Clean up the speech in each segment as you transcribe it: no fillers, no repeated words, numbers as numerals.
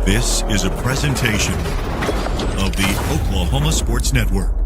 This is a presentation of the Oklahoma Sports Network.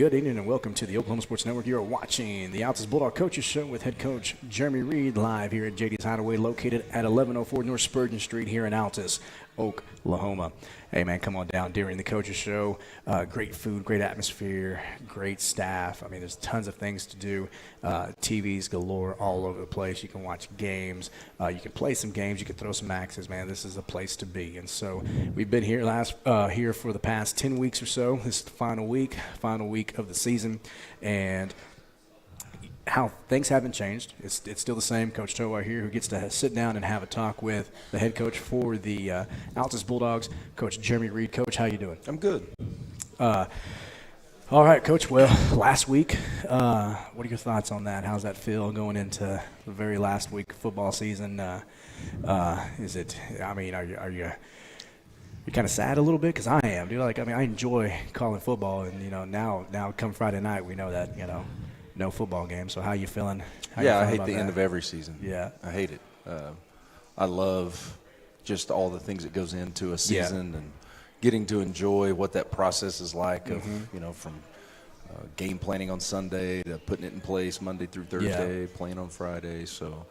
Good evening and welcome to the Oklahoma Sports Network. You're watching the Altus Bulldog Coaches Show with head coach Jeremy Reed live here at JD's Hideaway, located at 1104 North Spurgeon Street here in Altus, Oklahoma. Hey, man, come on down during the Coaches Show. Great food, great atmosphere, great staff. I mean, there's tons of things to do. TVs galore all over the place. You can watch games. You can play some games. You can throw some axes, man. This is a place to be. And so we've been here here for the past 10 weeks or so. This is the final week of the season. And how things haven't changed. It's still the same. Coach Towa here, who gets to sit down and have a talk with the head coach for the Altus Bulldogs, Coach Jeremy Reed. Coach, how you doing? I'm good. All right, Coach. Well, last week, what are your thoughts on that? How's that feel going into the very last week of football season? Is it? I mean, are you kind of sad a little bit? Because I am, dude. Like, I mean, I enjoy calling football, and now come Friday night, we know that no football game. So how you feeling? I hate the end of every season. Yeah, I hate it. I love just all the things that goes into a season and getting to enjoy what that process is like of from game planning on Sunday to putting it in place Monday through Thursday, playing on Friday. So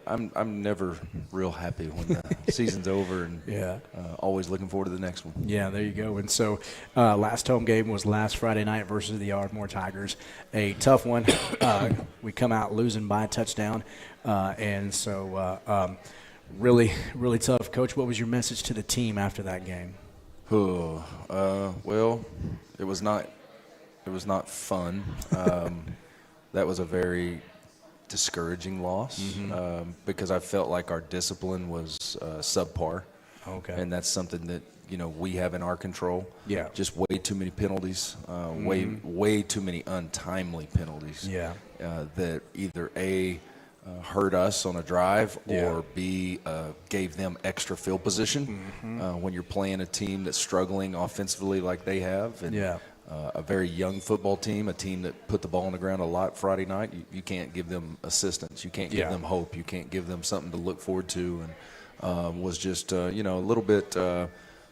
I'm never real happy when the season's over, and always looking forward to the next one. Yeah, there you go. And so last home game was last Friday night versus the Ardmore Tigers. A tough one. We come out losing by a touchdown. And so really, really tough. Coach, what was your message to the team after that game? Well, it was not fun. That was a very discouraging loss because I felt like our discipline was subpar. Okay. And that's something that we have in our control. Yeah. Just way too many penalties, way too many untimely penalties. Yeah. That either A, hurt us on a drive, or B, gave them extra field position when you're playing a team that's struggling offensively like they have. And a very young football team, a team that put the ball on the ground a lot Friday night. You can't give them assistance. You can't give them hope. You can't give them something to look forward to. And was just, a little bit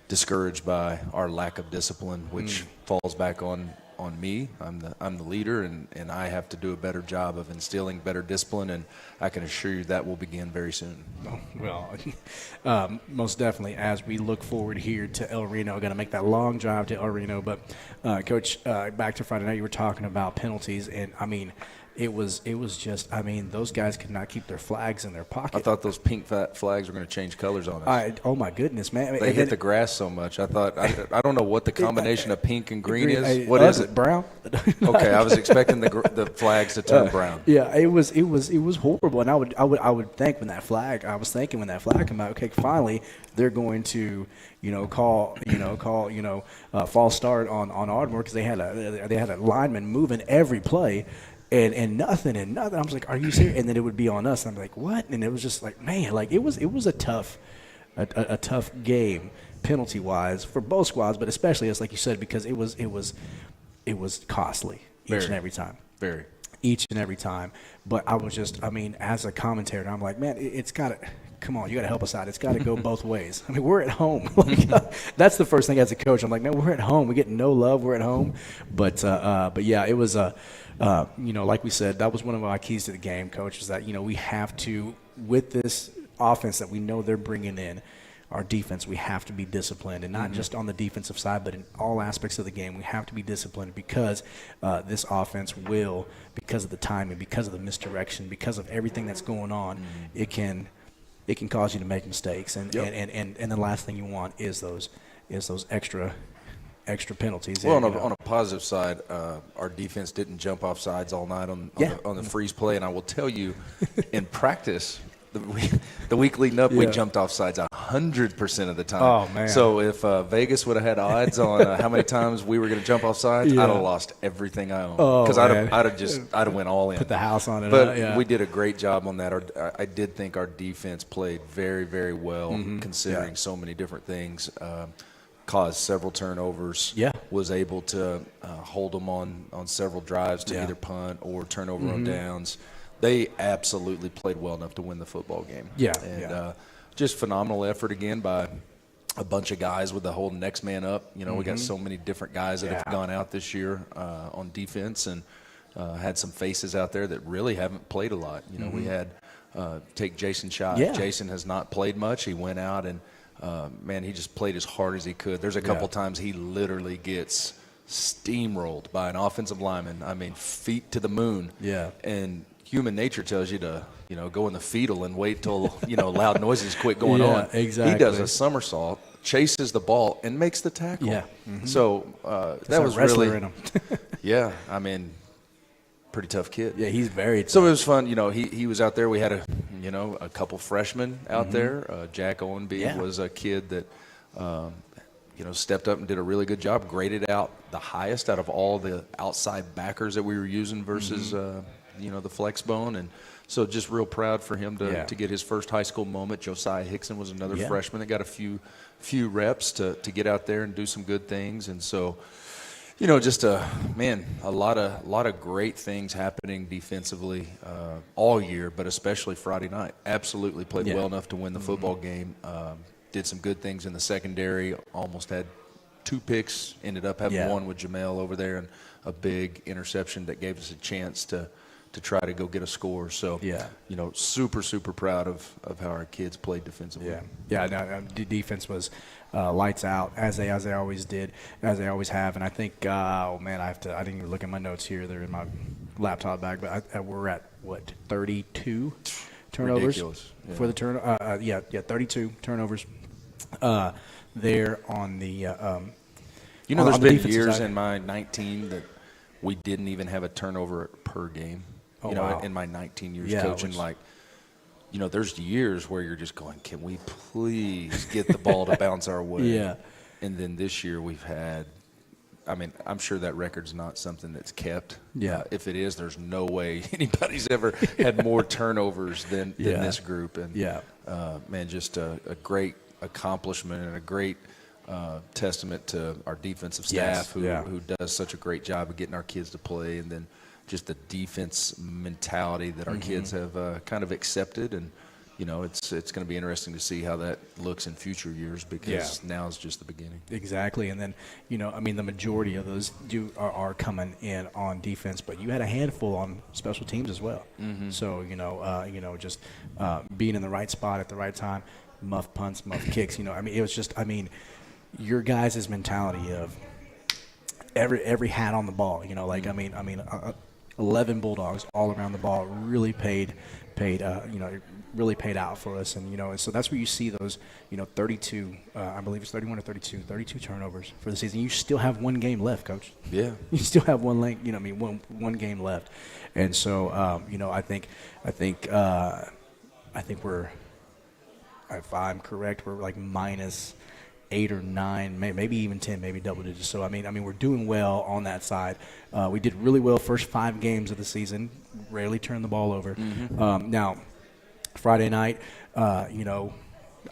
discouraged by our lack of discipline, which falls back on me. I'm the leader, and I have to do a better job of instilling better discipline, and I can assure you that will begin very soon. Well, most definitely, as we look forward here to El Reno, going to make that long drive to El Reno. But, Coach, back to Friday night, you were talking about penalties, and, I mean, it was just, I mean, those guys could not keep their flags in their pocket. I thought those pink flags were going to change colors on us. Oh, my goodness, man. They hit the grass so much. I thought, I don't know what the combination of pink and green is. What is it? Brown? Okay, I was expecting the flags to turn brown. Yeah, it was horrible. And I would think when that flag came out, okay, finally they're going to, call false start on Ardmore, because they had a lineman moving every play. And nothing. I was like, "Are you serious?" And then it would be on us. And I'm like, "What?" And it was just like, man, like it was a tough game penalty wise for both squads, but especially us, like you said, because it was costly each and every time. Very. Each and every time. But I was just, I mean, as a commentator, I'm like, man, it's got to. Come on, you got to help us out. It's got to go both ways. I mean, we're at home. That's the first thing as a coach. I'm like, man, we're at home. We get no love. We're at home. But yeah, it was like we said, that was one of my keys to the game, Coach, is that we have to, with this offense that we know they're bringing in, our defense, we have to be disciplined, and not just on the defensive side, but in all aspects of the game, we have to be disciplined, because this offense will, because of the timing, because of the misdirection, because of everything that's going on, it can cause you to make mistakes, and the last thing you want is those extra penalties. Well, on a positive side, our defense didn't jump off sides all night on the freeze play, and I will tell you, in practice, the week leading up, we jumped off sides 100% of the time. Oh, man. So if Vegas would have had odds on how many times we were going to jump off sides, I'd have lost everything I own. Because I'd have went all in. Put the house on it. But we did a great job on that. I did think our defense played very, very well, considering so many different things. Caused several turnovers. Was able to hold them on several drives to either punt or turnover on downs. They absolutely played well enough to win the football game. Just phenomenal effort again by a bunch of guys with the whole next man up. You know, we got so many different guys that have gone out this year on defense, and had some faces out there that really haven't played a lot. You know, we had take Jason Schott. Yeah. Jason has not played much. He went out and man, he just played as hard as he could. There's a couple times he literally gets steamrolled by an offensive lineman. I mean, feet to the moon. Yeah. And human nature tells you to, you know, go in the fetal and wait till, you know, loud noises quit going on. Exactly. He does a somersault, chases the ball, and makes the tackle. Yeah. So that was wrestler really, in him. yeah, I mean, pretty tough kid. Yeah, he's very tough. So it was fun. You know, he was out there. We had a couple freshmen out there. Jack Owenby was a kid that, you know, stepped up and did a really good job. Graded out the highest out of all the outside backers that we were using versus, you know, the flex bone. And so just real proud for him to get his first high school moment. Josiah Hickson was another freshman that got a few reps to get out there and do some good things. And so, you know, just a lot of great things happening defensively all year, but especially Friday night. Absolutely played well enough to win the football game. Did some good things in the secondary. Almost had 2 picks. Ended up having one with Jamel over there, and a big interception that gave us a chance to try to go get a score. So, you know, super proud of how our kids played defensively. The defense was lights out, as they always did, as they always have. And I think, I didn't even look at my notes here. They're in my laptop bag, but we're at, 32 turnovers? Ridiculous. Yeah. For the 32 turnovers there on the you know, there's been years side. in my 19 that we didn't even have a turnover per game. You know, in my 19 years coaching, you know, there's years where you're just going, can we please get the ball to bounce our way? Yeah. And then this year we've had, I mean, I'm sure that record's not something that's kept. Yeah. If it is, there's no way anybody's ever had more turnovers than this group. And, man, just a great accomplishment and a great testament to our defensive staff who does such a great job of getting our kids to play, and then just the defense mentality that our kids have kind of accepted. And, you know, it's going to be interesting to see how that looks in future years, because now is just the beginning. Exactly. And then, you know, I mean, the majority of those are coming in on defense, but you had a handful on special teams as well. So, you know, just being in the right spot at the right time, muff punts, muff kicks, you know, I mean, it was just, I mean, your guys' mentality of every hat on the ball, you know, like, I mean, 11 Bulldogs all around the ball really paid out for us. And, you know, and so that's where you see those, you know, 32, I believe it's 31 or 32 turnovers for the season. You still have one game left, Coach. Yeah. You still have one game left. And so, you know, I think we're, if I'm correct, we're like minus 8 or 9, maybe even 10, maybe double digits. So I mean, we're doing well on that side. We did really well first 5 games of the season. Rarely turned the ball over. Now, Friday night, you know,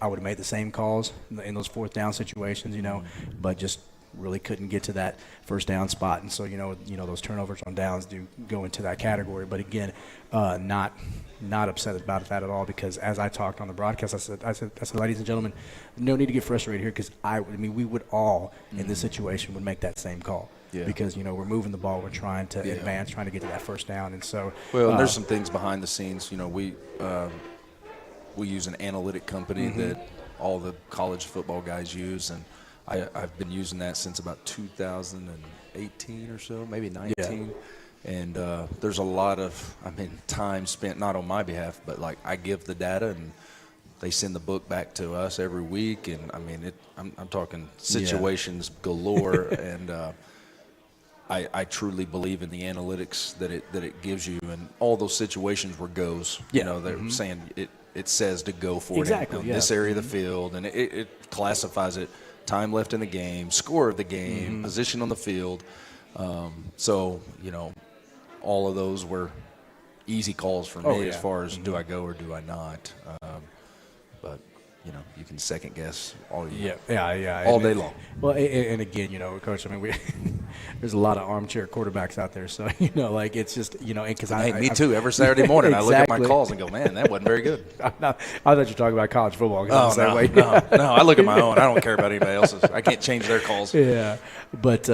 I would have made the same calls in those 4th down situations, you know, but just really couldn't get to that first down spot. And so, you know, those turnovers on downs do go into that category. But again, not upset about that at all, because as I talked on the broadcast, I said, ladies and gentlemen, no need to get frustrated here, because I mean, we would all in this situation would make that same call. Yeah. Because, you know, we're moving the ball, we're trying to advance, trying to get to that first down. And so, well, there's some things behind the scenes. You know, we use an analytic company that all the college football guys use, and I've been using that since about 2018 or so, maybe 19. Yeah. And there's a lot of, time spent not on my behalf, but like I give the data and they send the book back to us every week. And I'm talking situations galore. And I truly believe in the analytics that it gives you, and all those situations where goes, you know, they're saying it says to go for it in this area of the field, and it classifies it. Time left in the game, score of the game, position on the field. So, you know, all of those were easy calls for me as far as do I go or do I not. But, you know, you can second guess all day long. Well, and again, you know, Coach, I mean, there's a lot of armchair quarterbacks out there. So, like it's just, because Hey, me too. Every Saturday morning, exactly. I look at my calls and go, man, that wasn't very good. I thought you were talking about college football. Oh, I'm the same way. no. I look at my own. I don't care about anybody else's. I can't change their calls. Yeah. But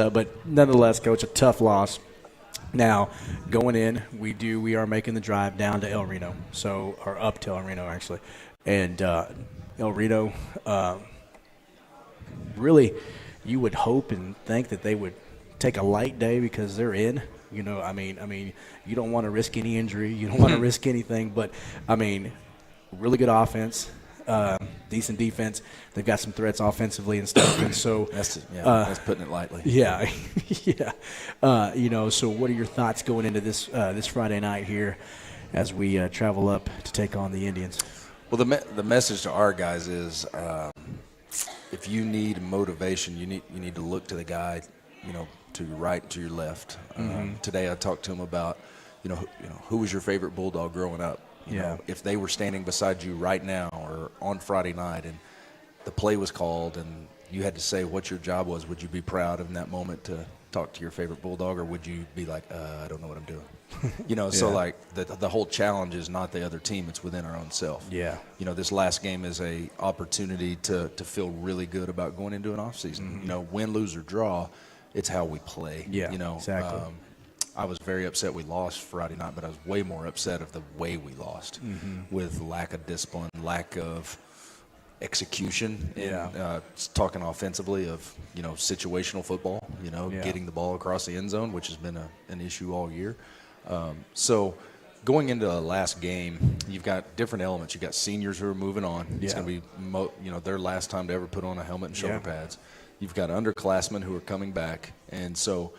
nonetheless, Coach, a tough loss. Now, going in, we are making the drive down to El Reno, or up to El Reno, actually. And El Reno, really, you would hope and think that they would take a light day because they're in. You don't want to risk any injury. You don't want to risk anything. But, really good offense, decent defense. They've got some threats offensively and stuff. And so that's putting it lightly. Yeah, yeah. So what are your thoughts going into this Friday night here as we travel up to take on the Indians? Well, the message to our guys is, if you need motivation, you need to look to the guy, to your right, to your left. Today I talked to him about, who was your favorite Bulldog growing up? You know, if they were standing beside you right now or on Friday night and the play was called and you had to say what your job was, would you be proud in that moment to talk to your favorite Bulldog, or would you be like, I don't know what I'm doing? So like the whole challenge is not the other team, it's within our own self. Yeah. This last game is a opportunity to feel really good about going into an off season. Win, lose, or draw, it's how we play. Yeah, exactly. I was very upset we lost Friday night, but I was way more upset of the way we lost with lack of discipline, lack of execution. Talking offensively of, situational football, getting the ball across the end zone, which has been an issue all year. So going into the last game, you've got different elements. You've got seniors who are moving on. It's going to be, their last time to ever put on a helmet and shoulder pads. You've got underclassmen who are coming back. And so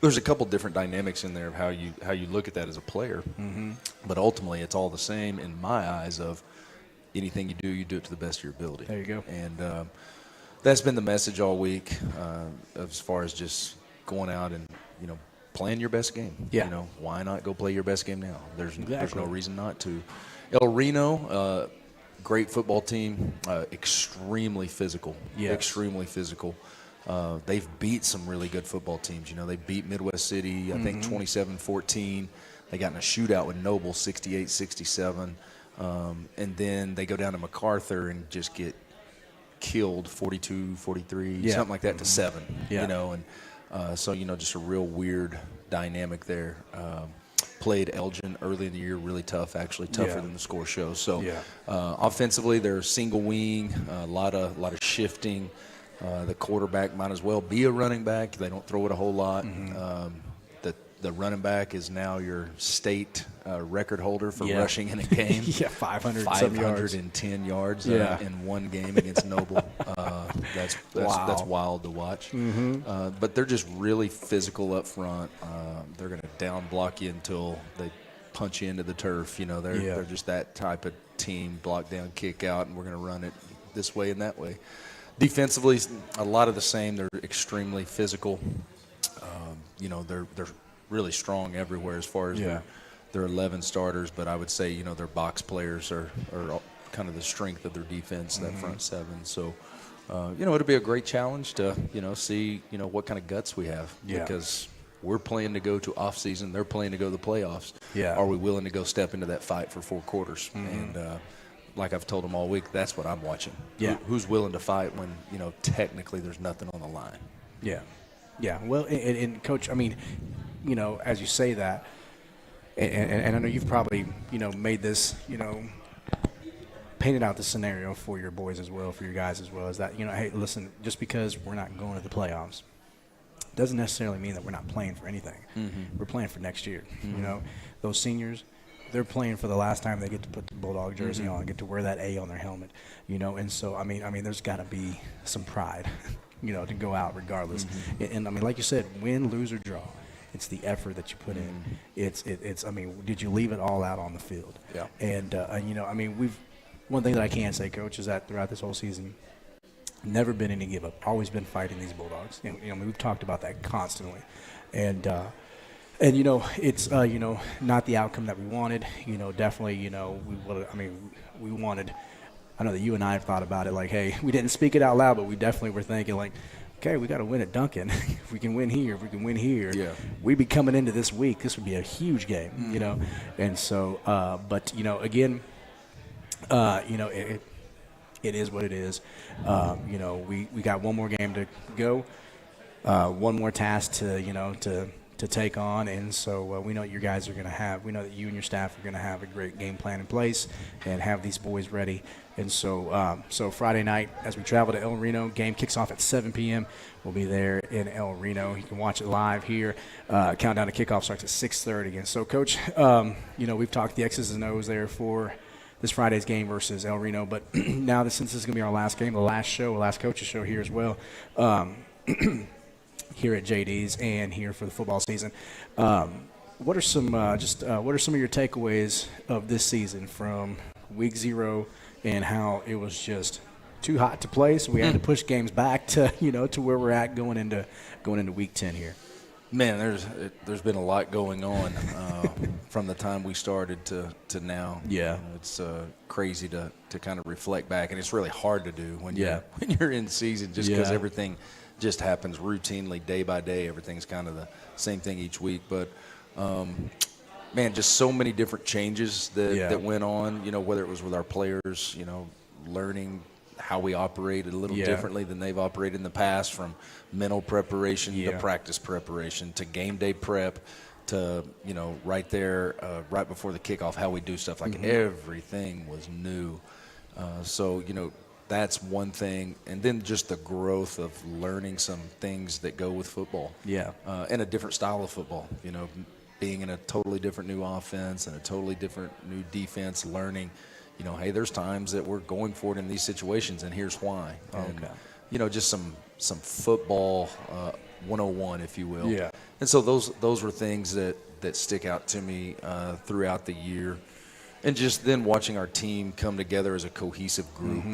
there's a couple different dynamics in there of how you look at that as a player. But ultimately, it's all the same in my eyes of anything you do it to the best of your ability. There you go. And that's been the message all week as far as just going out and, playing your best game. Yeah. Why not go play your best game now? There's no reason not to. El Reno, great football team, extremely physical. Yes. Extremely physical. They've beat some really good football teams. They beat Midwest City, I think 27-14. They got in a shootout with Noble, 68-67. And then they go down to MacArthur and just get killed 42-43, something like that, to 7. And so just a real weird dynamic there. Played Elgin early in the year, really tough, actually tougher than the score shows. So offensively, they're single wing, a lot of shifting. The quarterback might as well be a running back. They don't throw it a whole lot. The running back is now your state record holder for rushing in a game. 510 yards in one game against Noble. That's wild to watch. But they're just really physical up front. They're going to down block you until they punch you into the turf. They're just that type of team. Block down, kick out, and we're going to run it this way and that way. Defensively, a lot of the same. They're extremely physical. They're really strong everywhere as far as their 11 starters. But I would say, their box players are kind of the strength of their defense, that front 7. So, it'll be a great challenge to, see, what kind of guts we have. Because we're playing to go to off season. They're playing to go to the playoffs. Are we willing to go step into that fight for 4 quarters? And, like I've told them all week, that's what I'm watching. Who's willing to fight when, technically there's nothing on the line. Yeah. Well, and Coach, as you say that, and I know you've probably, made this, painted out the scenario for your boys as well, for your guys as well, is that, hey, listen, just because we're not going to the playoffs doesn't necessarily mean that we're not playing for anything. We're playing for next year. Those seniors, they're playing for the last time they get to put the Bulldog jersey on, get to wear that A on their helmet, and so there's got to be some pride, to go out regardless. And like you said, win, lose, or draw, it's the effort that you put in. It's did you leave it all out on the field? And one thing that I can say, Coach, is that throughout this whole season, never been any give up. Always been fighting these Bulldogs. We've talked about that constantly, and it's not the outcome that we wanted. Definitely, we wanted. I know that you and I have thought about it. Like, hey, we didn't speak it out loud, but we definitely were thinking, like, okay, we got to win at Duncan. If we can win here, if we can win here, Yeah. we'd be coming into this week. This would be a huge game, you know. And so, but, you know, again, you know, it is what it is. You know, we got one more game to go, one more task to, you know, to take on, and so we know what you guys are going to have. We know that you and your staff are going to have a great game plan in place and have these boys ready. And so, so Friday night, as we travel to El Reno, game kicks off at 7 p.m. We'll be there in El Reno. You can watch it live here. Countdown to kickoff starts at 6:30. And so, Coach, you know, we've talked the X's and O's there for this Friday's game versus El Reno, but now since this is going to be our last game, the last show, the last coaches show here as well, here at JD's and here for the football season. What are some what are some of your takeaways of this season from week 0 and how it was just too hot to play, so we had to push games back to, you know, to where we're at going into week 10 here? Man, there's been a lot going on from the time we started to now. Yeah. It's crazy to kind of reflect back, and it's really hard to do when Yeah. you're in season, just because Yeah. everything just happens routinely day by day. Everything's kind of the same thing each week, but man, just so many different changes that went on. You know, whether it was with our players, you know, learning how we operated a little differently than they've operated in the past, from mental preparation to practice preparation to game day prep to, you know, right there, right before the kickoff, how we do stuff. Like everything was new. So, you know, that's one thing. And then just the growth of learning some things that go with football. Yeah. And a different style of football, you know, being in a totally different new offense and a totally different new defense, learning, you know, hey, there's times that we're going for it in these situations, and here's why. And, you know, just some football 101, if you will. Yeah. And so those were things that stick out to me throughout the year. And just then watching our team come together as a cohesive group,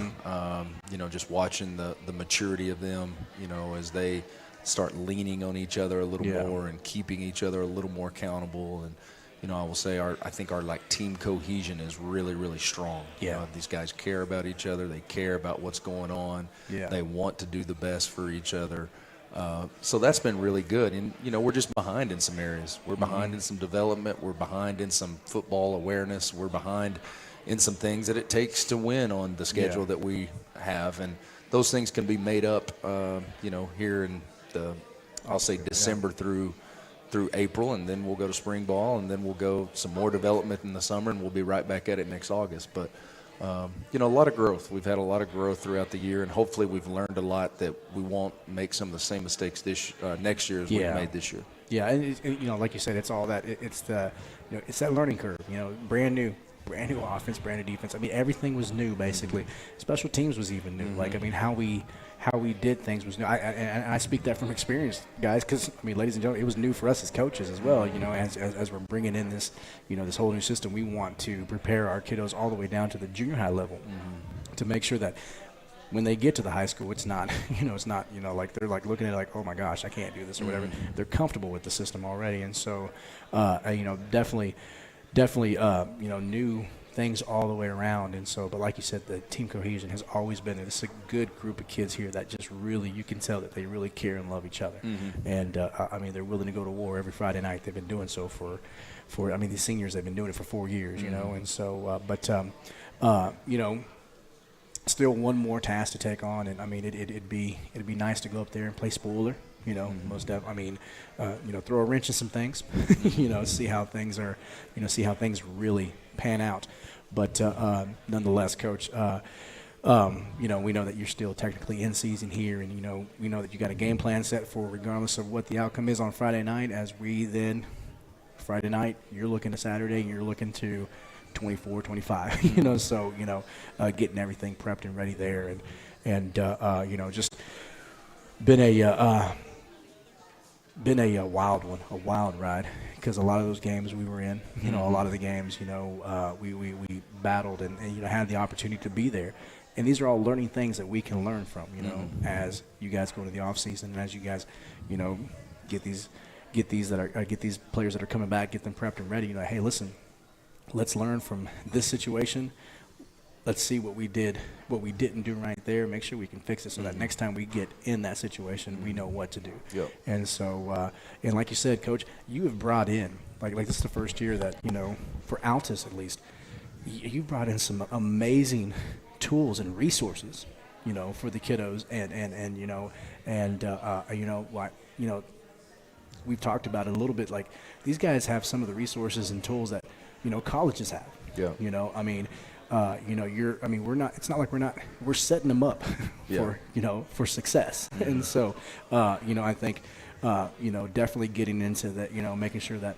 you know, just watching the maturity of them, you know, as they start leaning on each other a little more and keeping each other a little more accountable. And, you know, I will say I think our like team cohesion is really, really strong. Yeah. You know, these guys care about each other. They care about what's going on. Yeah. They want to do the best for each other. So that's been really good. And, you know, we're just behind in some areas. We're behind in some development. We're behind in some football awareness. We're behind in some things that it takes to win on the schedule that we have. And those things can be made up, you know, here in I'll say December through April, and then we'll go to spring ball, and then we'll go some more development in the summer, and we'll be right back at it next August. But, you know, a lot of growth. We've had a lot of growth throughout the year, and hopefully we've learned a lot that we won't make some of the same mistakes next year as we've made this year. Yeah, and you know, like you said, it's all that. It's the, you know, it's that learning curve. You know, brand new offense, brand new defense. I mean, everything was new basically. Special teams was even new. Like, I mean, how we did things was new. I speak that from experience, guys, because, I mean, ladies and gentlemen, it was new for us as coaches as well. You know, as we're bringing in this, you know, this whole new system, we want to prepare our kiddos all the way down to the junior high level to make sure that when they get to the high school, it's not, like they're like looking at it like, oh my gosh, I can't do this or whatever. They're comfortable with the system already, and so, you know, definitely, you know, new things all the way around. And so, but like you said, the team cohesion has always been, it's a good group of kids here that just really, you can tell that they really care and love each other. And I mean, they're willing to go to war every Friday night. They've been doing so for I mean, these seniors, they've been doing it for 4 years, you know. And so, you know, still one more task to take on. And I mean, it'd be nice to go up there and play spoiler. You know, I mean, you know, throw a wrench in some things, you know, see how things really pan out. But nonetheless, Coach, you know, we know that you're still technically in season here, and, you know, we know that you got a game plan set for regardless of what the outcome is on Friday night. As we then, Friday night, you're looking to Saturday, and you're looking to 24, 25, you know, so, you know, getting everything prepped and ready there. And you know, just been a wild one, a wild ride, because a lot of those games we were in, you know, a lot of the games, you know, we battled and, you know, had the opportunity to be there. And these are all learning things that we can learn from, you know, as you guys go to the off season, and as you guys, you know, get these players that are coming back, get them prepped and ready. You know, hey, listen, let's learn from this situation. let's see what we didn't do right there. Make sure we can fix it so that next time we get in that situation, we know what to do. Yep. And so, and like you said, Coach, you have brought in like this is the first year that for Altus at least, you brought in some amazing tools and resources, for the kiddos, we've talked about it a little bit. Like these guys have some of the resources and tools that colleges have. Yeah. It's not like we're setting them up for success. And so, I think, definitely getting into that, making sure that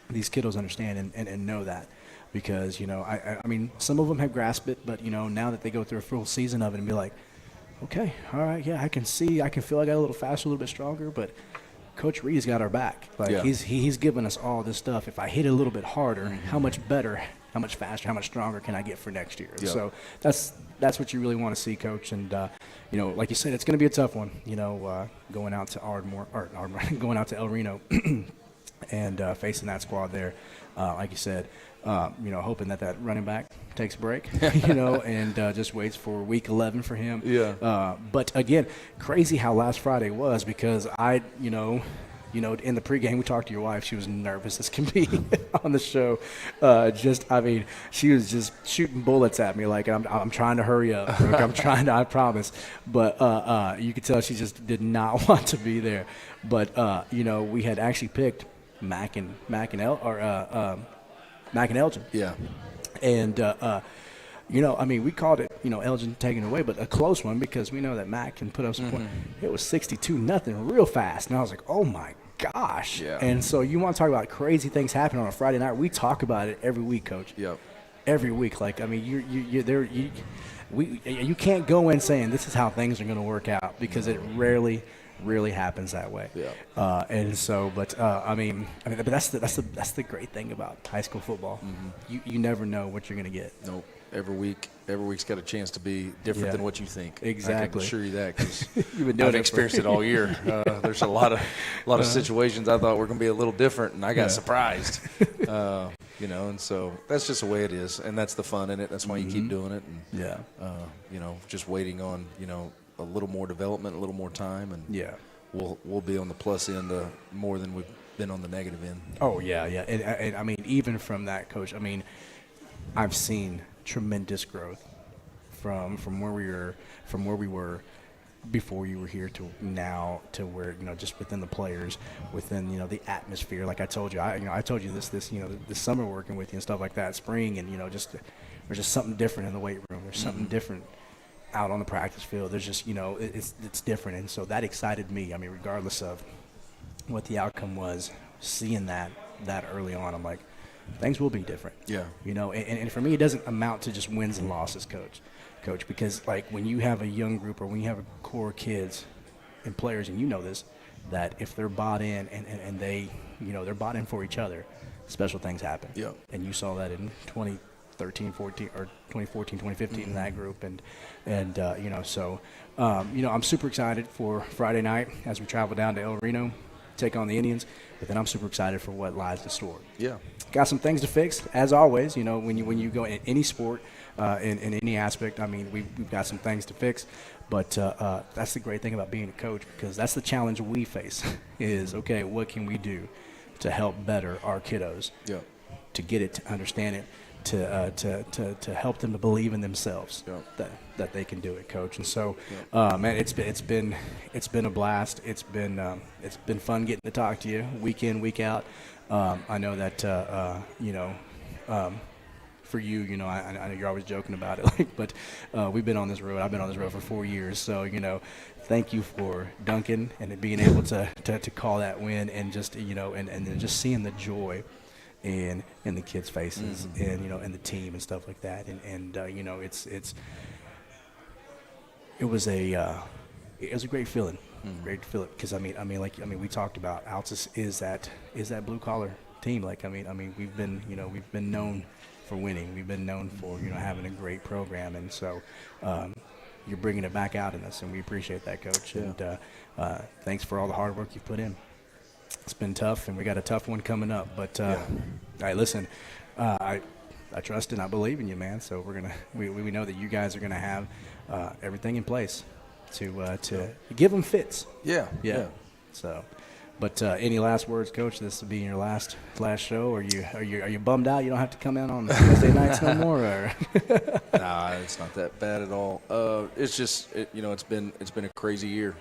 these kiddos understand and know that, because, I mean, some of them have grasped it, but, now that they go through a full season of it and be like, okay, all right, yeah, I can feel I got a little faster, a little bit stronger, but Coach Reed's got our back. Like he's given us all this stuff. If I hit it a little bit harder, how much better, how much faster, how much stronger can I get for next year? Yeah. So that's what you really want to see, Coach. And like you said, it's going to be a tough one. Going out to Ardmore, going out to El Reno, and facing that squad there. Like you said, hoping that running back takes a break, and just waits for week 11 for him. Yeah. But again, crazy how last Friday was, because in the pregame, we talked to your wife. She was nervous as can be on the show. She was just shooting bullets at me. Like, I'm trying to hurry up. I promise. But you could tell she just did not want to be there. But, we had actually picked Mac and Elgin. Yeah. And, we called it, Elgin taking it away, but a close one, because we know that Mac can put up some points. It was 62-0 real fast. And I was like, oh, my gosh. Yeah. And so you want to talk about crazy things happening on a Friday night. We talk about it every week, Coach. Yep. Every week. Like, I mean, you can't go in saying this is how things are going to work out, because it rarely happens that way. Yeah. But that's the great thing about high school football. You never know what you're going to get. Nope. Every week's got a chance to be different than what you think. Exactly. I can assure you that, because You've been I've experienced it all year. There's a lot of situations I thought were going to be a little different, and I got surprised. And so that's just the way it is, and that's the fun in it. That's why you keep doing it. And, just waiting on a little more development, a little more time, and we'll be on the plus end more than we've been on the negative end. Oh yeah. And I mean, even from that, Coach, I mean, I've seen tremendous growth from where we were before you were here to now, to where just within the players, within the atmosphere. Like I told you, I told you this this summer working with you and stuff like that, spring, and there's just something different in the weight room. There's something different out on the practice field. There's just it's different, and so that excited me. I mean, regardless of what the outcome was, seeing that early on, I'm like, things will be different. Yeah. And for me, it doesn't amount to just wins and losses, coach, because like when you have a young group, or when you have a core of kids and players, and this, that if they're bought in and they, they're bought in for each other, special things happen. Yeah. And you saw that in 2013, 14, or 2014, 2015 in that group. I'm super excited for Friday night as we travel down to El Reno, take on the Indians, but then I'm super excited for what lies in store. Yeah. Got some things to fix, as always. When you go in any sport, in any aspect, I mean, we've got some things to fix. But that's the great thing about being a coach, because that's the challenge we face is, okay, what can we do to help better our kiddos, to get it, to understand it, to help them to believe in themselves, that they can do it, Coach. And so, man, it's been a blast. It's been fun getting to talk to you week in, week out. I know that for you, I know you're always joking about it, but we've been on this road. I've been on this road for 4 years, so thank you for Duncan and being able to call that win, and just and then just seeing the joy in the kids' faces, and and the team and stuff like that, and it was a great feeling. Great to feel it, because we talked about Altus is that blue collar team. We've been known for winning. We've been known for having a great program, and so you're bringing it back out in us, and we appreciate that, Coach. Yeah. And thanks for all the hard work you've put in. It's been tough, and we got a tough one coming up. But hey, listen, I trust and I believe in you, man. So we know that you guys are gonna have everything in place to give them fits. Yeah. So, but any last words, Coach? This will be your last show. Are you bummed out? You don't have to come in on Wednesday nights no more, or? Nah, it's not that bad at all. It's just it's been a crazy year.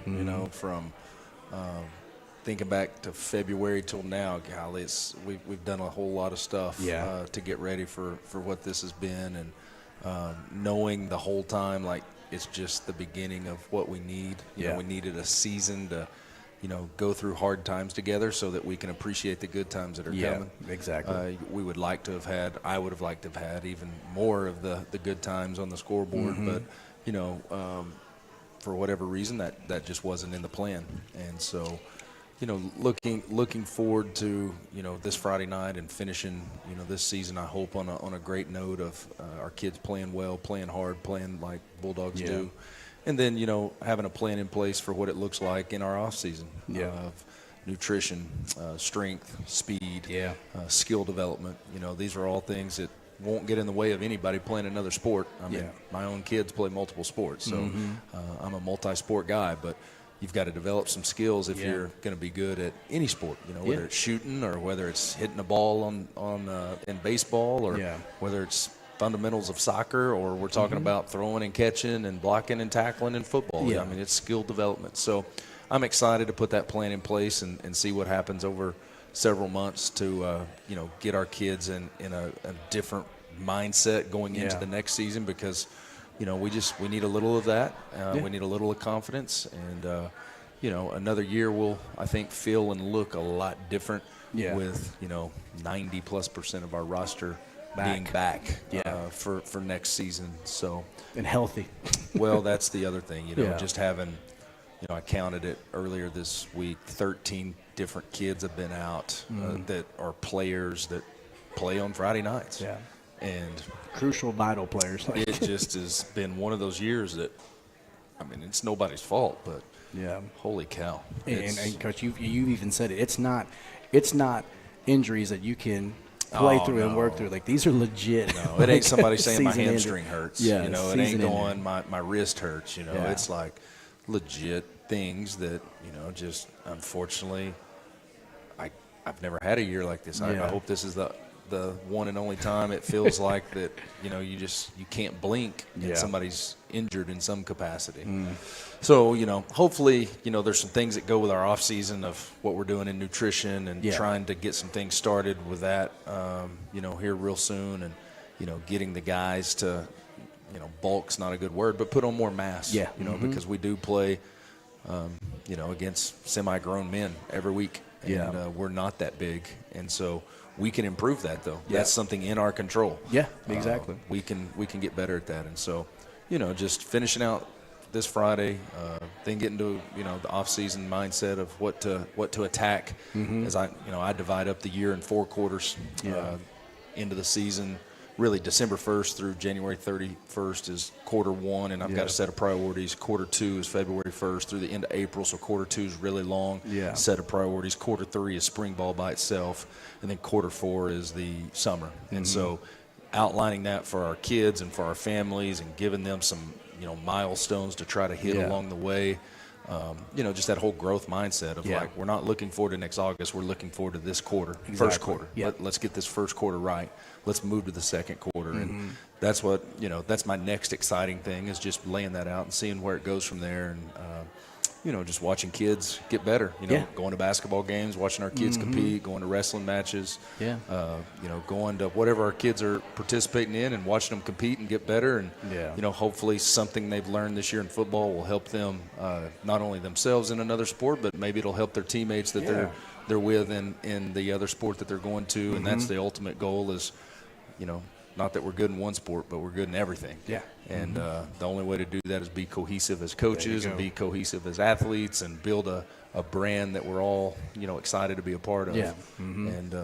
From thinking back to February till now, golly, we've done a whole lot of stuff to get ready for what this has been, and knowing the whole time like it's just the beginning of what we need. We needed a season to go through hard times together so that we can appreciate the good times that are coming. Exactly. I would have liked to have had even more of the good times on the scoreboard, but for whatever reason that just wasn't in the plan. And so looking forward to this Friday night and finishing this season, I hope on a great note of our kids playing well, playing hard, playing like Bulldogs do. And then, having a plan in place for what it looks like in our off season of nutrition, strength, speed, skill development. These are all things that won't get in the way of anybody playing another sport. I mean, my own kids play multiple sports, so I'm a multi-sport guy, but you've got to develop some skills if you're going to be good at any sport, whether it's shooting or whether it's hitting a ball in baseball or whether it's fundamentals of soccer, or we're talking about throwing and catching and blocking and tackling in football. I mean, it's skill development. So I'm excited to put that plan in place and see what happens over several months to, get our kids in a different mindset going into the next season, because, we need a little of that. We need a little of confidence, and, another year will, I think, feel and look a lot different with, 90+% of our roster being back for next season. So and healthy. Well, that's the other thing, just having, I counted it earlier this week, 13 different kids have been out that are players that play on Friday nights. Yeah. And crucial, vital players. It just has been one of those years that, I mean, it's nobody's fault, but holy cow. And Coach, you even said it. It's not injuries that you can play through and work through. Like, these are legit. No, it ain't somebody saying my hamstring hurts. Yeah, it ain't going my wrist hurts. It's like legit things that just unfortunately I've never had a year like this. I hope this is the one and only time it feels like that. You can't blink and somebody's injured in some capacity. So hopefully there's some things that go with our off season of what we're doing in nutrition and trying to get some things started with that here real soon, and getting the guys to bulk's not a good word, but put on more mass. Because we do play against semi-grown men every week, and we're not that big, and so we can improve that, though. That's something in our control. Yeah, exactly. We can get better at that, and so just finishing out this Friday, then getting to the off-season mindset of what to attack. As I divide up the year in 4 quarters. Into the season, really December 1st through January 31st is quarter 1, and I've got a set of priorities. Quarter 2 is February 1st through the end of April, so quarter 2 is really long set of priorities. Quarter 3 is spring ball by itself, and then quarter 4 is the summer. And so outlining that for our kids and for our families and giving them some milestones to try to hit along the way. Just that whole growth mindset of like, we're not looking forward to next August. We're looking forward to this quarter, first quarter. Let's get this first quarter right. Let's move to the second quarter. And that's what, that's my next exciting thing, is just laying that out and seeing where it goes from there. And, just watching kids get better, going to basketball games, watching our kids compete, going to wrestling matches, going to whatever our kids are participating in and watching them compete and get better. And, hopefully something they've learned this year in football will help them, not only themselves in another sport, but maybe it'll help their teammates that they're with in the other sport that they're going to. And that's the ultimate goal is, not that we're good in one sport, but we're good in everything. And the only way to do that is be cohesive as coaches and be cohesive as athletes and build a brand that we're all, excited to be a part of. And,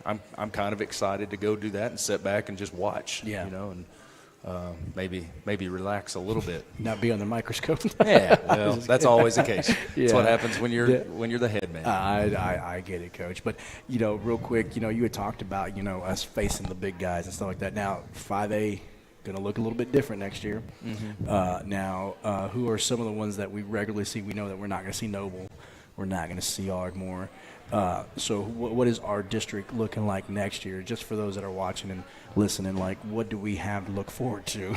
I'm kind of excited to go do that and sit back and just watch, and maybe relax a little bit. Not be on the microscope. Yeah, well, that's always the case. That's Yeah. what happens when you're the head man. I get it, Coach. But, real quick, you had talked about, us facing the big guys and stuff like that. Now, 5A going to look a little bit different next year. Now, who are some of the ones that we regularly see? We know that we're not going to see Noble. We're not going to see Ardmore. So what is our district looking like next year? Just for those that are watching and listening, like, what do we have to look forward to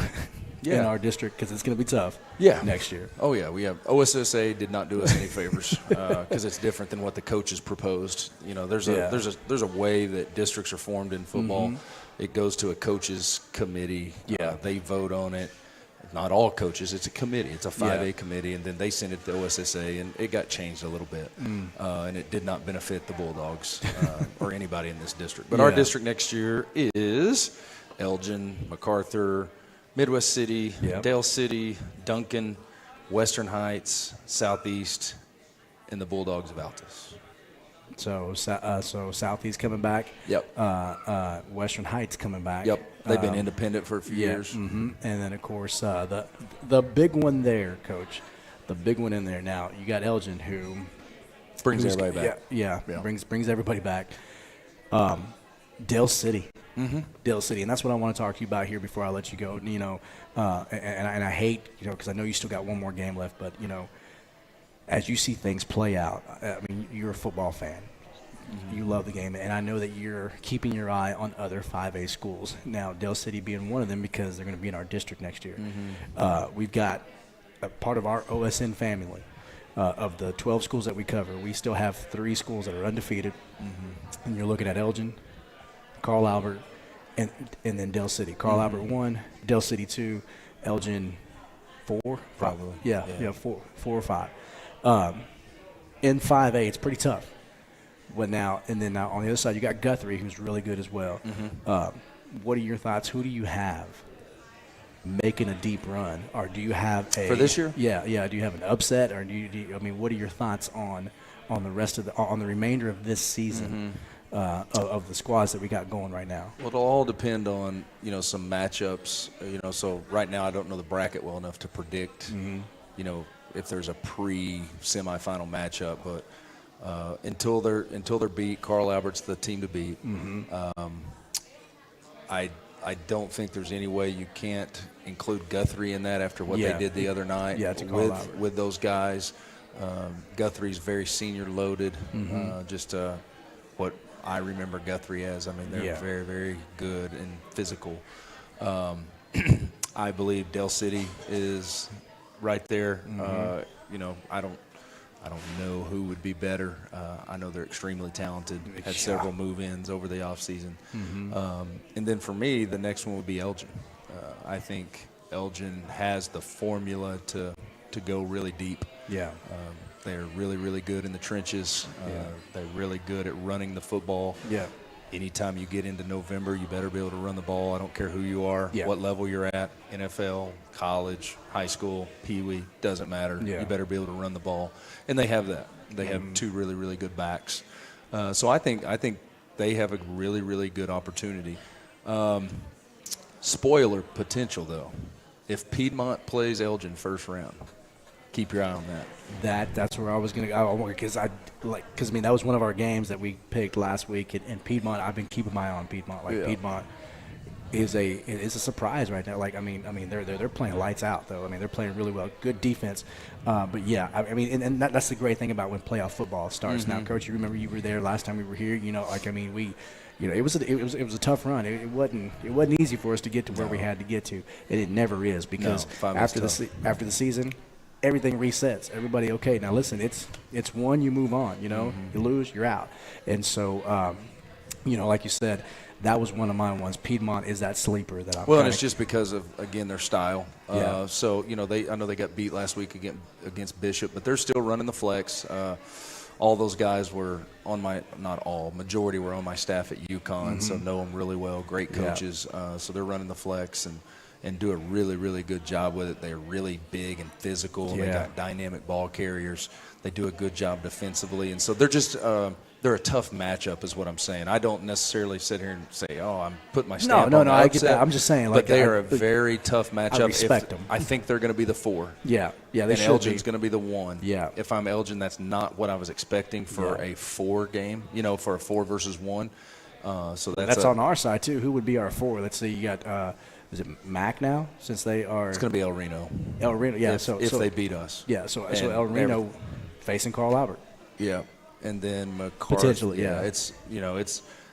in our district? Because it's going to be tough next year. Oh, yeah. We have OSSA did not do us any favors because it's different than what the coaches proposed. There's a way that districts are formed in football. It goes to a coaches committee. They vote on it. Not all coaches. It's a committee. It's a 5A committee, and then they send it to OSSA, and it got changed a little bit, and it did not benefit the Bulldogs or anybody in this district. But our district next year is Elgin, MacArthur, Midwest City, Dale City, Duncan, Western Heights, Southeast, and the Bulldogs of Altus. So Southeast coming back. Yep. Western Heights coming back. Yep. They've been independent for a few years. And then, of course, the big one there, Coach, the big one in there now, you got Elgin, who brings everybody back. Yeah. Brings everybody back. Dale City. Dale City. And that's what I want to talk to you about here before I let you go. And I hate, because I know you still got one more game left, but, as you see things play out, I mean, you're a football fan. You love the game, and I know that you're keeping your eye on other 5A schools. Now, Dale City being one of them because they're going to be in our district next year. We've got a part of our OSN family. Of the 12 schools that we cover, we still have 3 schools that are undefeated. And you're looking at Elgin, Carl Albert, and then Dale City. Carl Albert 1, Dale City 2, Elgin 4? Probably. Yeah, 4 or 5. In 5A, it's pretty tough. But now on the other side, you got Guthrie, who's really good as well. What are your thoughts? Who do you have making a deep run, or do you have for this year? Yeah. Do you have an upset, or what are your thoughts on the rest of on the remainder of this season of the squads that we got going right now? Well, it'll all depend on some matchups. So right now I don't know the bracket well enough to predict. If there's a pre-semifinal matchup, but until they're beat, Carl Albert's the team to beat. I don't think there's any way you can't include Guthrie in that after what they did the other night with those guys. Guthrie's very senior loaded. What I remember Guthrie as. I mean, they're very, very good and physical. I believe Dale City is right there. I don't know who would be better. I know they're extremely talented. Had several move-ins over the offseason. And then for me, the next one would be Elgin. I think Elgin has the formula to go really deep. They're really, really good in the trenches. They're really good at running the football. Anytime you get into November, you better be able to run the ball. I don't care who you are, what level you're at, NFL, college, high school, peewee, doesn't matter. You better be able to run the ball. And they have that. They have 2 really, really good backs. So I think they have a really, really good opportunity. Spoiler potential, though. If Piedmont plays Elgin first round, keep your eye on that. That's where I was going to go, because that was one of our games that we picked last week, and Piedmont. I've been keeping my eye on Piedmont. Piedmont is a surprise right now. They're playing lights out though. I mean, they're playing really well. Good defense, and that's the great thing about when playoff football starts. Now, Coach, you remember you were there last time we were here. It was a tough run. It wasn't easy for us to get to where we had to get to, and it never is, because after the season, everything resets. Everybody, okay, now listen, it's one, you move on, you lose, you're out. And so, like you said, that was one of my ones. Piedmont is that sleeper that I'm and it's just because of, again, their style. So, I know they got beat last week against Bishop, but they're still running the flex. All those guys were on majority were on my staff at UConn, so know them really well, great coaches. So they're running the flex and do a really, really good job with it. They're really big and physical. They got dynamic ball carriers. They do a good job defensively. And so they're just they're a tough matchup, is what I'm saying. I don't necessarily sit here and say, "Oh, I'm putting my No, stamp no, on no. the I get upset," that. I'm just saying, but like, they are a very tough matchup. I respect them. I think they're going to be the 4. Yeah, they and should Elgin's be. going to be the 1. Yeah. If I'm Elgin, that's not what I was expecting for Yeah. a 4 game. For a 4 versus 1. So That's on our side too. Who would be our 4? Let's see. You got is it Mac now? Since they are. It's going to be El Reno. El Reno. Yeah. If they beat us. Yeah. So And El Reno facing Carl Albert. Yeah, and then McCarthy. Potentially, yeah. It's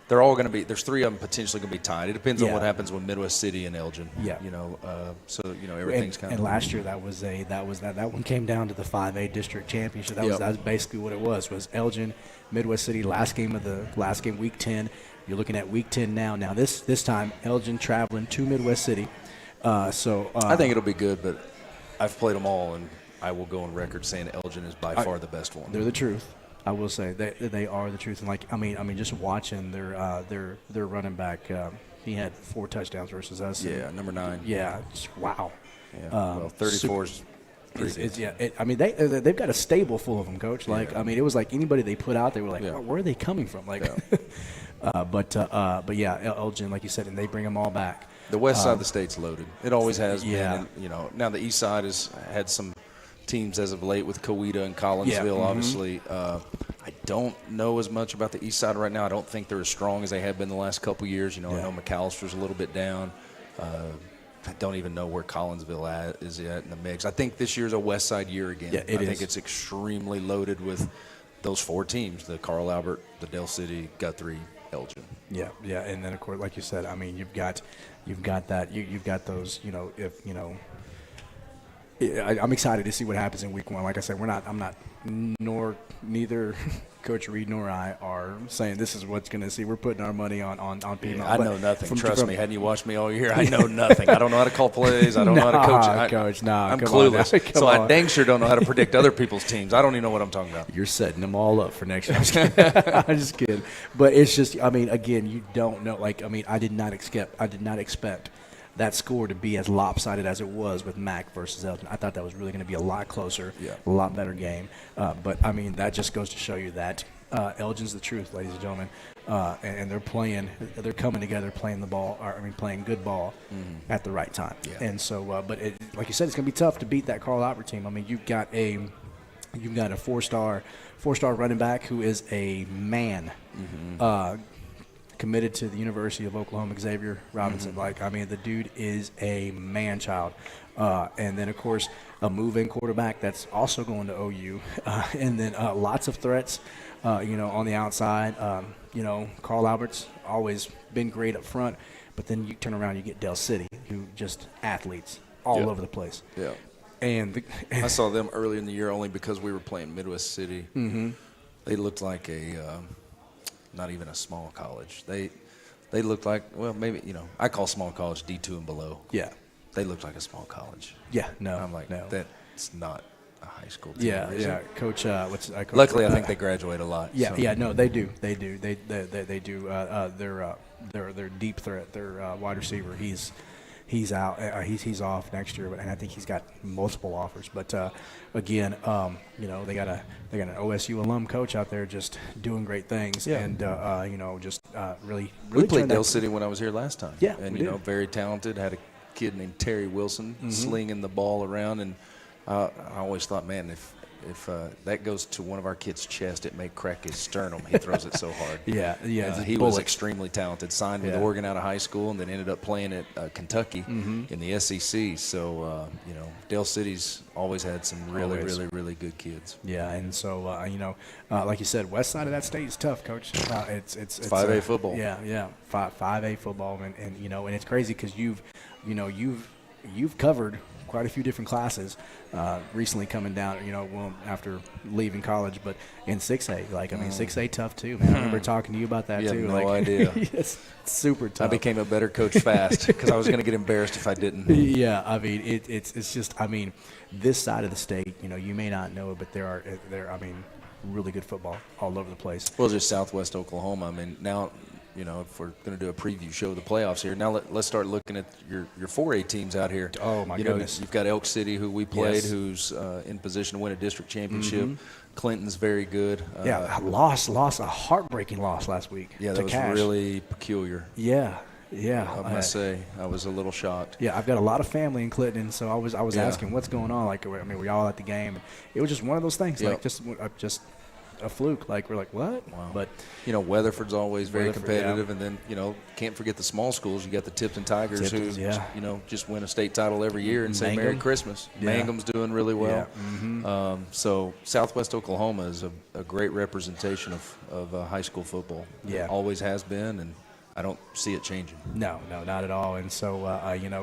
they're all going to be. There's 3 of them potentially going to be tied. It depends on Yeah. what happens with Midwest City and Elgin. Yeah. Everything's kind And of. last year that one came down to the 5A district championship. That was basically what it was Elgin, Midwest City, last game week 10. You're looking at week 10 now. Now this time Elgin traveling to Midwest City. I think it'll be good, but I've played them all, and I will go on record saying Elgin is by far the best one. They're the truth. I will say they are the truth. And just watching their running back, he had 4 touchdowns versus us. Yeah, number 9. Yeah, just wow. Yeah, 34 is. They've got a stable full of them, Coach. It was like anybody they put out, they were like, oh, where are they coming from? Elgin, like you said, and they bring them all back. The west side of the state's loaded. It always has Yeah. been. And, now the east side has had some teams as of late with Coweta and Collinsville, obviously. I don't know as much about the east side right now. I don't think they're as strong as they have been the last couple of years. I know McAllister's a little bit down. I don't even know where Collinsville is at in the mix. I think this year's a west side year again. Yeah, I think it's extremely loaded with those 4 teams, the Carl Albert, the Dale City, Guthrie, Elgin. Yeah, and then of course, like you said, you've got those. I'm excited to see what happens in week 1. Like I said, neither Coach Reed nor I are saying this is what's going to see. We're putting our money on Piedmont. I know nothing. Trust me. Hadn't you watched me all year? I know nothing. I don't know how to call plays. I don't know how to coach. Coach, I'm clueless. So I dang sure don't know how to predict other people's teams. I don't even know what I'm talking about. You're setting them all up for next year. I'm just kidding. But it's just, again, you don't know. I did not expect that score to be as lopsided as it was with Mac versus Elgin. I thought that was really going to be a lot closer, a lot better game. But that just goes to show you that Elgin's the truth, ladies and gentlemen. And they're coming together, playing playing good ball at the right time. Yeah. And so, like you said, it's going to be tough to beat that Carl Albert team. You've got a 4-star running back who is a man. Committed to the University of Oklahoma, Xavier Robinson. The dude is a man-child. And then, of course, a move-in quarterback that's also going to OU. And then lots of threats, on the outside. Carl Albert's always been great up front. But then you turn around, you get Dale City, who just athletes all over the place. Yeah. And I saw them early in the year only because we were playing Midwest City. They looked like not even a small college. They looked like, well, maybe, I call small college D2 and below. Yeah. They looked like a small college. Yeah, no. I'm like, no. That's not a high school team. Yeah. Coach, Coach, luckily, I think they graduate a lot. Yeah, so. No, they do. They do. They do. Their deep threat, their wide receiver, he's out. He's off next year, and I think he's got multiple offers. But again, they got an OSU alum coach out there just doing great things, and really. We played Dale City when I was here last time. Yeah, and very talented. Had a kid named Terry Wilson slinging the ball around, and I always thought, man, if that goes to one of our kids' chest, it may crack his sternum. He throws it so hard. He was extremely talented. Signed with Oregon out of high school, and then ended up playing at Kentucky in the SEC. So Dale City's always had some really good kids. Yeah, and so like you said, west side of that state is tough, Coach. It's 5A football. Yeah, 5A football, and and it's crazy because you've covered quite a few different classes recently coming down, after leaving college, but in 6A, 6A tough too, man. I remember talking to you about that you too. Have no idea. It's super tough. I became a better coach fast because I was going to get embarrassed if I didn't. Yeah, it's just, this side of the state, you may not know it, but there really good football all over the place. Well, just Southwest Oklahoma. Now if we're going to do a preview show of the playoffs here. Now let's start looking at your 4A teams out here. Oh, my goodness. You've got Elk City, who we played, Yes. who's in position to win a district championship. Clinton's very good. Yeah, lost a heartbreaking loss last week. Yeah, to that was Cash. really peculiar. Yeah. I must say, I was a little shocked. Yeah, I've got a lot of family in Clinton, so I was Yeah. asking what's going on. Like, I mean, we're all at the game. It was just one of those things, Yep. like just a fluke. Like, we're like, what? Wow. But Weatherford's always very Weatherford, competitive, and then can't forget the small schools. You got the Tipton Tigers, Tiptons, who yeah. just win a state title every year and say Merry Mangum. Christmas. Yeah. Mangum's doing really well. Yeah. So Southwest Oklahoma is a great representation of high school football. Yeah. It always has been, and I don't see it changing. No, not at all. And so,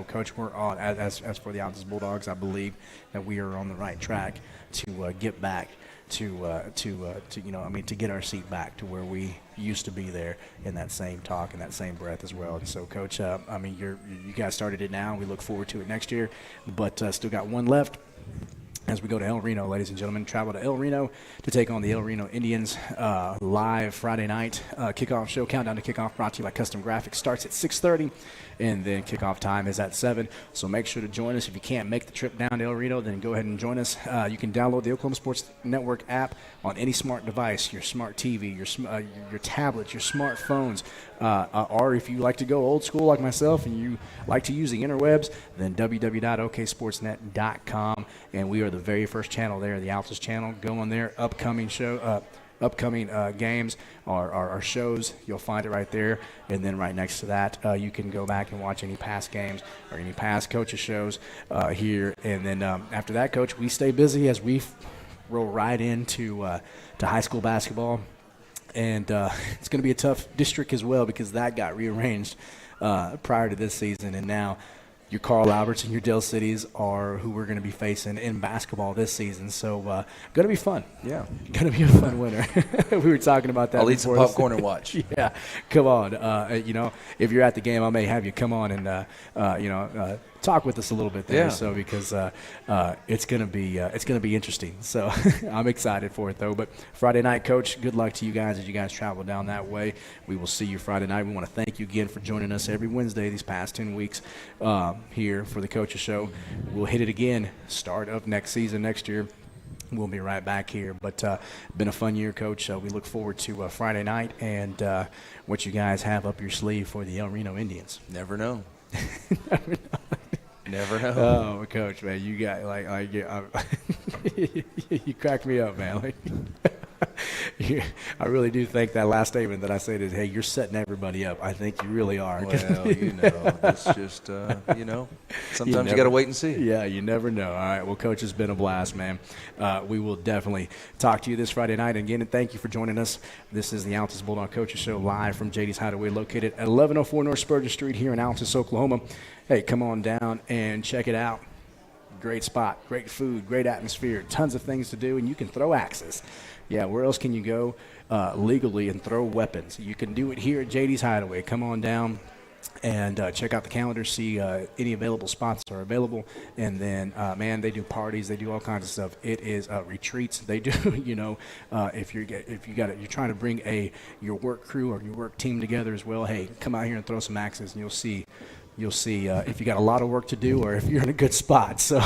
Coach, we're on. As for the Altus Bulldogs, I believe that we are on the right track to get back to get our seat back to where we used to be there in that same talk and that same breath as well. And so, Coach, you guys started it now. We look forward to it next year, but still got one left. As we go to El Reno, ladies and gentlemen, travel to El Reno to take on the El Reno Indians live Friday night kickoff show. Countdown to kickoff brought to you by Custom Graphics. Starts at 6:30, and then kickoff time is at 7. So make sure to join us. If you can't make the trip down to El Reno, then go ahead and join us. You can download the Oklahoma Sports Network app on any smart device, your smart TV, your tablets, your smartphones, or if you like to go old school like myself and you like to use the interwebs, then www.oksportsnet.com, and we are the very first channel there, the Altus channel. Go on there. Upcoming games are shows. You'll find it right there. And then right next to that, you can go back and watch any past games or any past coaches shows here. And then after that, Coach, we stay busy as we roll right into to high school basketball. And it's going to be a tough district as well because that got rearranged prior to this season. And now your Carl Alberts and your Dale Cities are who we're going to be facing in basketball this season. So going to be fun. Yeah. Going to be a fun winter. We were talking about that. I'll eat some before this. popcorn and watch. Yeah, come on. If you're at the game, I may have you come on and talk with us a little bit there. Yeah. So because it's gonna be interesting. So I'm excited for it though. But Friday night, Coach, good luck to you guys as you guys travel down that way. We will see you Friday night. We want to thank you again for joining us every Wednesday these past 10 weeks here for the Coaches Show. We'll hit it again start of next season next year. We'll be right back here. But been a fun year, Coach. We look forward to Friday night and what you guys have up your sleeve for the El Reno Indians. Never know. Never know. Oh, Coach, man, you got you cracked me up, man. I really do think that last statement that I said is, hey, you're setting everybody up. I think you really are. Well, it's just, sometimes you got to wait and see. Yeah, you never know. All right, well, Coach, it's been a blast, man. We will definitely talk to you this Friday night. And again, thank you for joining us. This is the Altus Bulldog Coaches Show live from JD's Hideaway, located at 1104 North Spurgeon Street here in Altus, Oklahoma. Hey, come on down and check it out. Great spot, great food, great atmosphere, tons of things to do, and you can throw axes. Yeah, where else can you go legally and throw weapons? You can do it here at JD's Hideaway. Come on down and check out the calendar, see any available spots are available. And then, man, they do parties, they do all kinds of stuff. It is retreats. They do, if you're trying to bring your work crew or your work team together as well. Hey, come out here and throw some axes, and you'll see if you got a lot of work to do or if you're in a good spot. So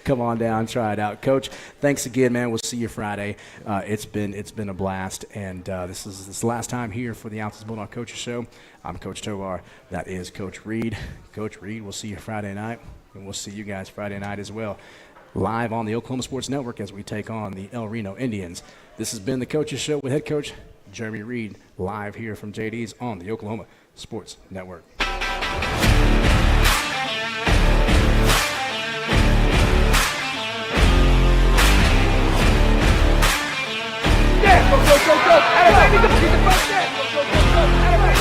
come on down, try it out. Coach, thanks again, man. We'll see you Friday. It's been a blast, and this is the last time here for the Altus Bulldog Coaches Show. I'm Coach Tovar. That is Coach Reed. Coach Reed, we'll see you Friday night, and we'll see you guys Friday night as well, live on the Oklahoma Sports Network as we take on the El Reno Indians. This has been the Coaches Show with head coach Jeremy Reed, live here from JD's on the Oklahoma Sports Network. Go, go, go, go! Out of way, he's the first net! Go, go, go, go! Out of way,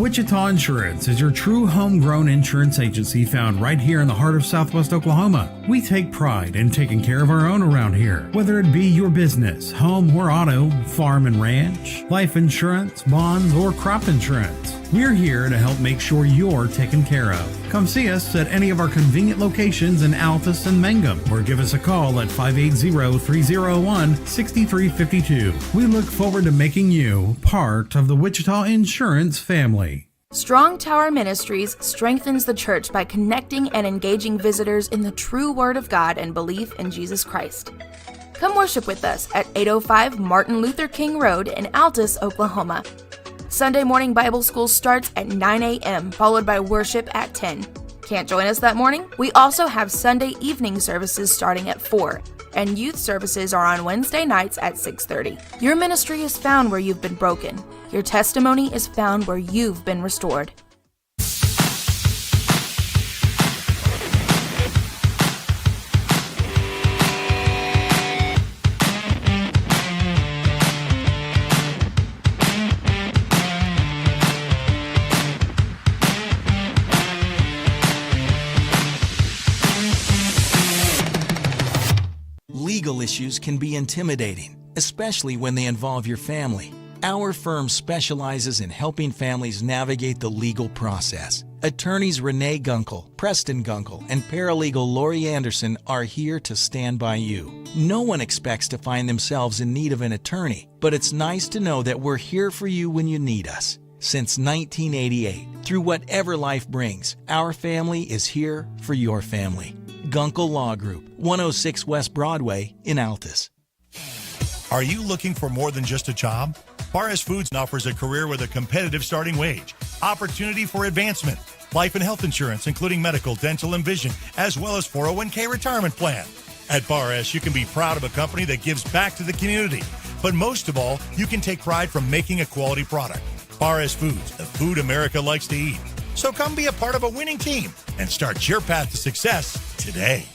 Wichita Insurance is your true homegrown insurance agency found right here in the heart of Southwest Oklahoma. We take pride in taking care of our own around here, whether it be your business, home or auto, farm and ranch, life insurance, bonds, or crop insurance. We're here to help make sure you're taken care of. Come see us at any of our convenient locations in Altus and Mangum, or give us a call at 580-301-6352. We look forward to making you part of the Wichita Insurance family. Strong Tower Ministries strengthens the church by connecting and engaging visitors in the true Word of God and belief in Jesus Christ. Come worship with us at 805 Martin Luther King Road in Altus, Oklahoma. Sunday morning Bible school starts at 9 a.m., followed by worship at 10. Can't join us that morning? We also have Sunday evening services starting at 4, and youth services are on Wednesday nights at 6:30. Your ministry is found where you've been broken. Your testimony is found where you've been restored. Legal issues can be intimidating, especially when they involve your family. Our firm specializes in helping families navigate the legal process. Attorneys Renee Gunkel, Preston Gunkel, and paralegal Lori Anderson are here to stand by you. No one expects to find themselves in need of an attorney, but it's nice to know that we're here for you when you need us. Since 1988, through whatever life brings, our family is here for your family. Gunkel Law Group, 106 West Broadway in Altus. Are you looking for more than just a job? Paris Foods offers a career with a competitive starting wage, opportunity for advancement, life and health insurance, including medical, dental, and vision, as well as 401k retirement plan. At Paris, you can be proud of a company that gives back to the community. But most of all, you can take pride from making a quality product. Paris Foods, the food America likes to eat. So come be a part of a winning team and start your path to success today.